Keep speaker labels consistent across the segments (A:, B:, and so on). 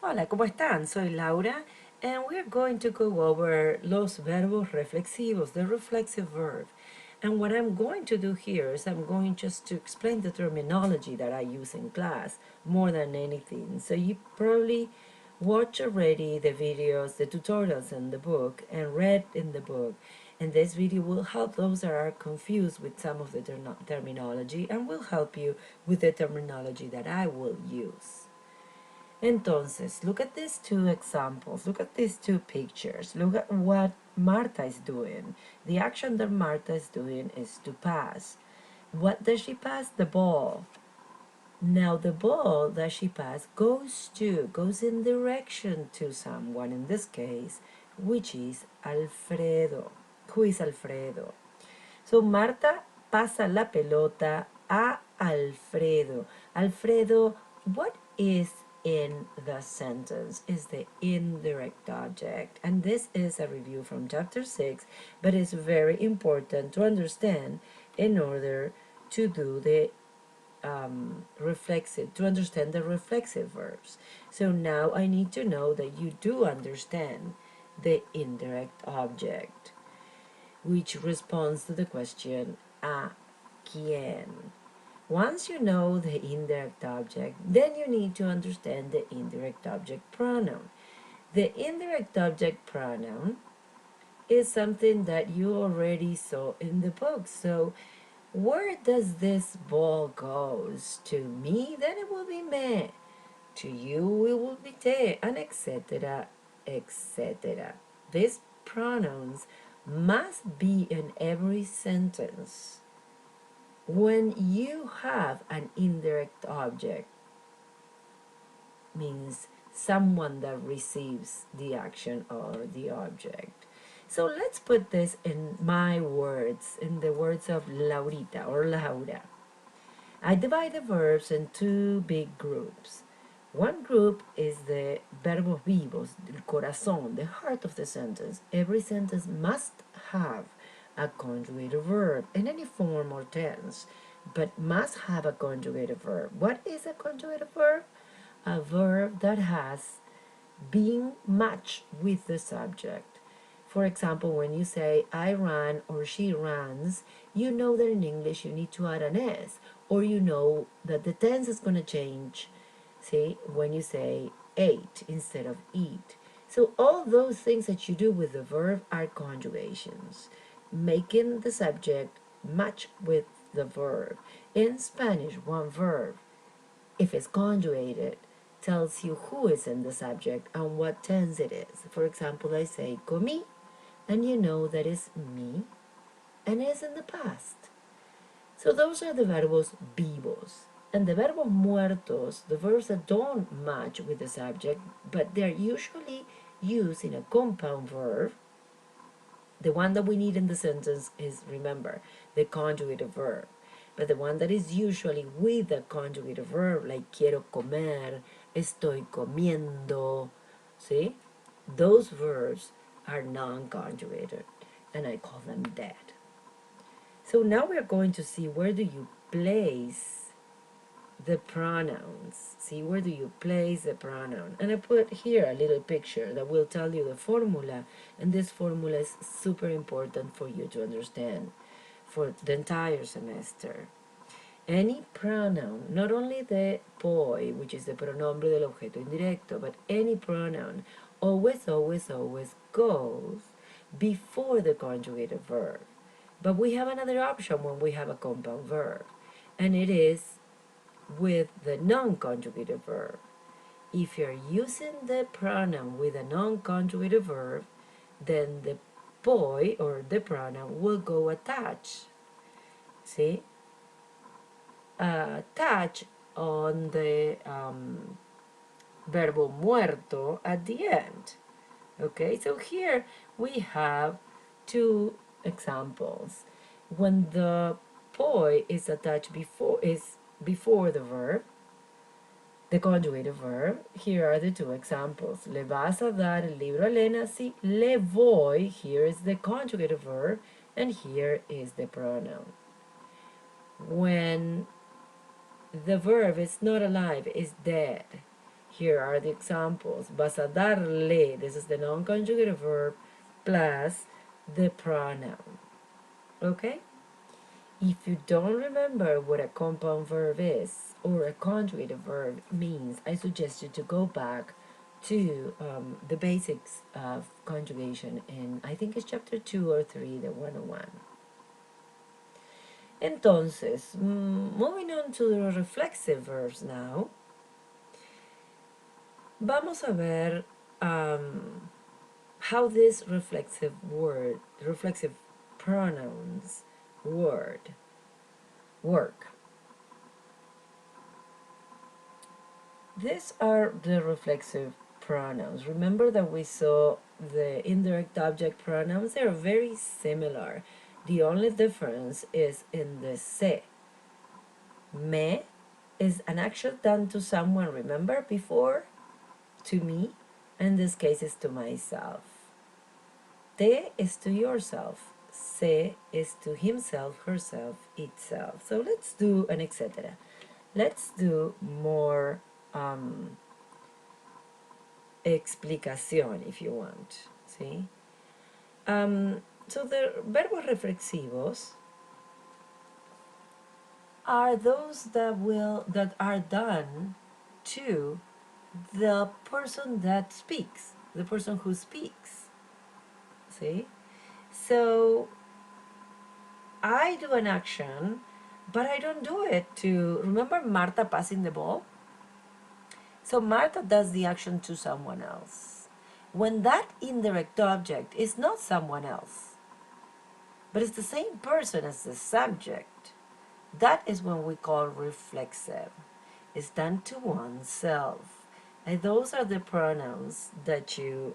A: Hola, ¿cómo están? Soy Laura, and we're going to go over los verbos reflexivos, the reflexive verb. And what I'm going to do here is I'm going just to explain the terminology that I use in class more than anything. So you probably watch already the videos, the tutorials in the book, and read in the book. And this video will help those that are confused with some of the terminology and will help you with the terminology that I will use. Entonces, look at these two examples. Look at these two pictures. Look at what Marta is doing. The action that Marta is doing is to pass. What does she pass? The ball. Now the ball that she passed goes in direction to someone, in this case, which is Alfredo. Who is Alfredo? So Marta pasa la pelota a Alfredo. Alfredo, what is in the sentence is the indirect object. And this is a review from chapter 6, but it's very important to understand in order to do the to understand the reflexive verbs. So now I need to know that you do understand the indirect object, which responds to the question a quién. Once you know the indirect object, then you need to understand the indirect object pronoun. The indirect object pronoun is something that you already saw in the book. So where does this ball goes? To me, then it will be me. To you, it will be te, and etc., etc. These pronouns must be in every sentence when you have an indirect object, means someone that receives the action or the object. So let's put this in my words, in the words of Laurita or Laura. I divide the verbs in two big groups. One group is the verbos vivos, el corazón, the heart of the sentence. Every sentence must have a conjugated verb in any form or tense, but must have a conjugated verb. What is a conjugated verb? A verb that has being matched with the subject. For example, when you say I ran or she runs, you know that in English you need to add an S, or you know that the tense is going to change, see, when you say ate instead of eat. So all those things that you do with the verb are conjugations, making the subject match with the verb. In Spanish, one verb, if it's conjugated, tells you who is in the subject and what tense it is. For example, I say comí, and you know that it's me, and it's in the past. So those are the verbos vivos. And the verbos muertos, the verbs that don't match with the subject, but they're usually used in a compound verb. The one that we need in the sentence is, remember, the conjugated verb. But the one that is usually with the conjugated verb, like quiero comer, estoy comiendo, see? Those verbs are non-conjugated, and I call them dead. So now we're going to see where do you place the pronouns. See, where do you place the pronoun? And I put here a little picture that will tell you the formula, and this formula is super important for you to understand for the entire semester. Any pronoun, not only the poi, which is the pronombre del objeto indirecto, but any pronoun always, always, always goes before the conjugated verb. But we have another option when we have a compound verb, and it is with the non-conjugated verb. If you're using the pronoun with a non-conjugated verb, then the poi or the pronoun will go attached. See? Attach on the verbo muerto at the end. Okay, so here we have two examples. When the poi is attached before the verb, the conjugated verb, here are the two examples. Le vas a dar el libro a Elena? Sí, le voy, here is the conjugated verb, and here is the pronoun. When the verb is not alive, is dead, Here are the examples. Vas a darle, this is the non-conjugative verb, plus the pronoun. Okay? If you don't remember what a compound verb is or a conjugative verb means, I suggest you to go back to the basics of conjugation in, I think it's chapter 2 or 3, the 101. Entonces, moving on to the reflexive verbs now, vamos a ver how this reflexive pronouns word work. These are the reflexive pronouns. Remember that we saw the indirect object pronouns? They're very similar. The only difference is in the se. Me is an action done to someone, remember before? To me. In this case, it's to myself. Te is to yourself. Se is to himself, herself, itself. So let's do an etc. Let's do more explicación if you want. See? So the verbos reflexivos are those that are done to the person that speaks, the person who speaks. See? So I do an action, but I don't do it to, remember Marta passing the ball? So Marta does the action to someone else. When that indirect object is not someone else, but it's the same person as the subject, that is when we call reflexive. It's done to oneself. And those are the pronouns that you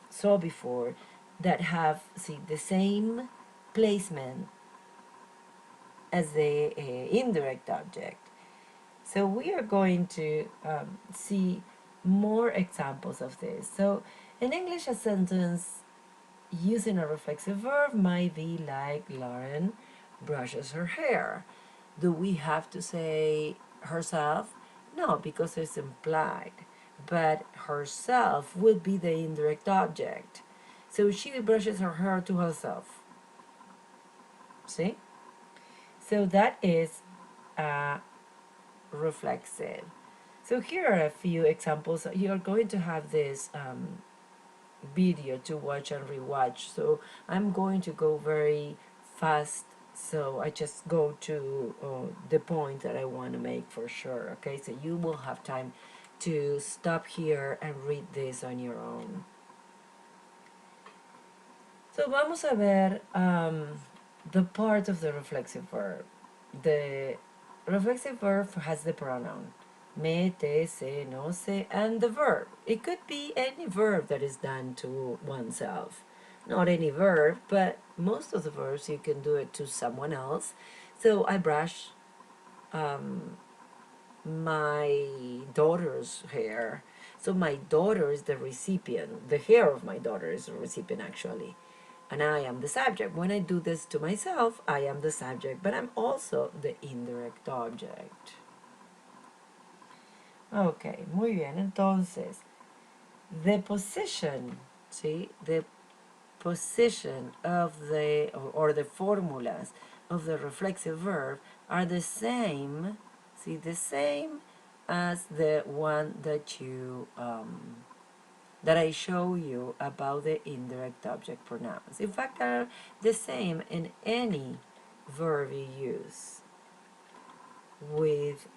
A: saw before that have, see, the same placement as the indirect object. So we are going to see more examples of this. So in English, a sentence using a reflexive verb might be like Lauren brushes her hair. Do we have to say herself? No, because it's implied. But herself would be the indirect object. So she brushes her hair to herself. See? So that is reflexive. So here are a few examples. You're going to have this video to watch and rewatch. So I'm going to go very fast. So I just go to the point that I want to make for sure. Okay, so you will have time to stop here and read this on your own. So vamos a ver the part of the reflexive verb. The reflexive verb has the pronoun me, te, se, no se, and the verb. It could be any verb that is done to oneself. Not any verb, but most of the verbs you can do it to someone else. So I brush my daughter's hair. So my daughter is the recipient. The hair of my daughter is the recipient, actually. And I am the subject. When I do this to myself, I am the subject, but I'm also the indirect object. Ok, muy bien. Entonces, the position, see, the position of the, or the formulas of the reflexive verb are the same, see, the same as the one that you, that I show you about the indirect object pronouns. In fact, are the same in any verb you use with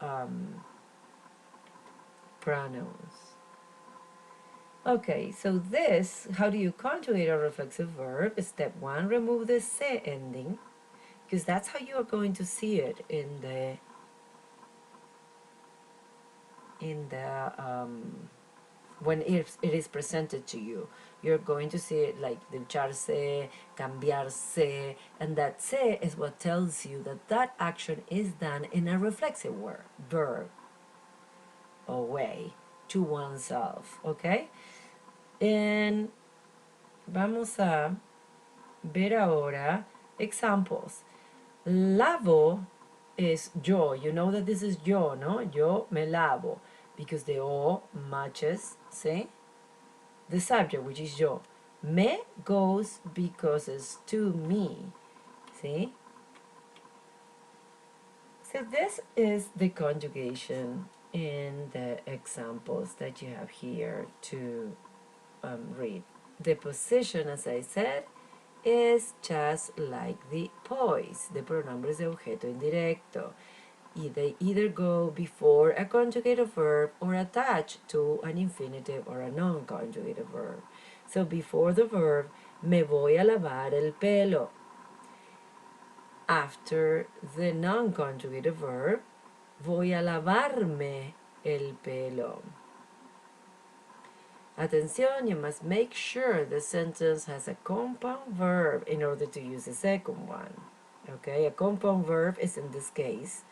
A: pronouns. Okay, so this, how do you conjugate a reflexive verb? Step 1, remove the se ending, because that's how you are going to see it in the when it is presented to you. You're going to see it like ducharse, cambiarse, and that se is what tells you that that action is done in a reflexive verb or way to oneself, okay? And vamos a ver ahora examples. Lavo is yo. You know that this is yo, no? Yo me lavo. because the O matches, see, the subject, which is yo. Me goes because it's to me, see? So this is the conjugation in the examples that you have here to read. The position, as I said, is just like the poise, the pronombres de objeto indirecto. They either go before a conjugated verb or attached to an infinitive or a non-conjugated verb. So before the verb, me voy a lavar el pelo. After the non-conjugated verb, voy a lavarme el pelo. Atención, you must make sure the sentence has a compound verb in order to use the second one. Okay, a compound verb is in this case,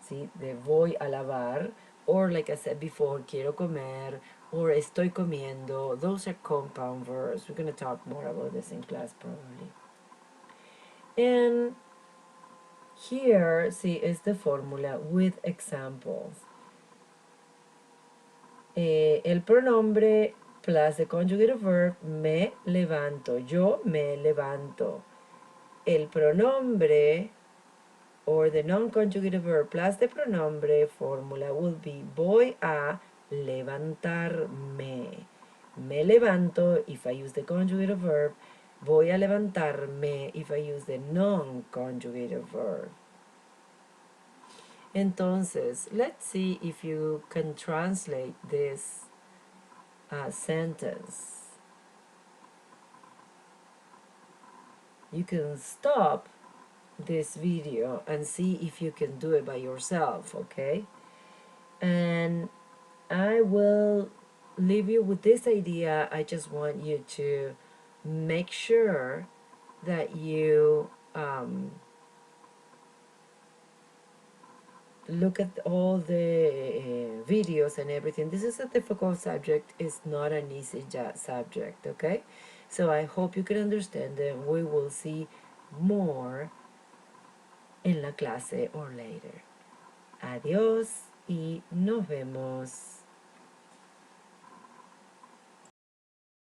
A: see, the voy a lavar, or like I said before, quiero comer, or estoy comiendo. Those are compound verbs. We're going to talk more about this in class probably. And here, see, is the formula with examples. El pronombre plus the conjugated verb, me levanto, yo me levanto. El pronombre or the non-conjugated verb plus the pronombre formula will be voy a levantarme. Me levanto if I use the conjugated verb. Voy a levantarme if I use the non-conjugated verb. Entonces, let's see if you can translate this sentence. You can stop this video and see if you can do it by yourself, okay? And I will leave you with this idea. I just want you to make sure that you look at all the videos and everything. This is a difficult subject. It's not an easy subject, okay? So I hope you can understand it. We will see more en la clase or later. Adiós y nos vemos.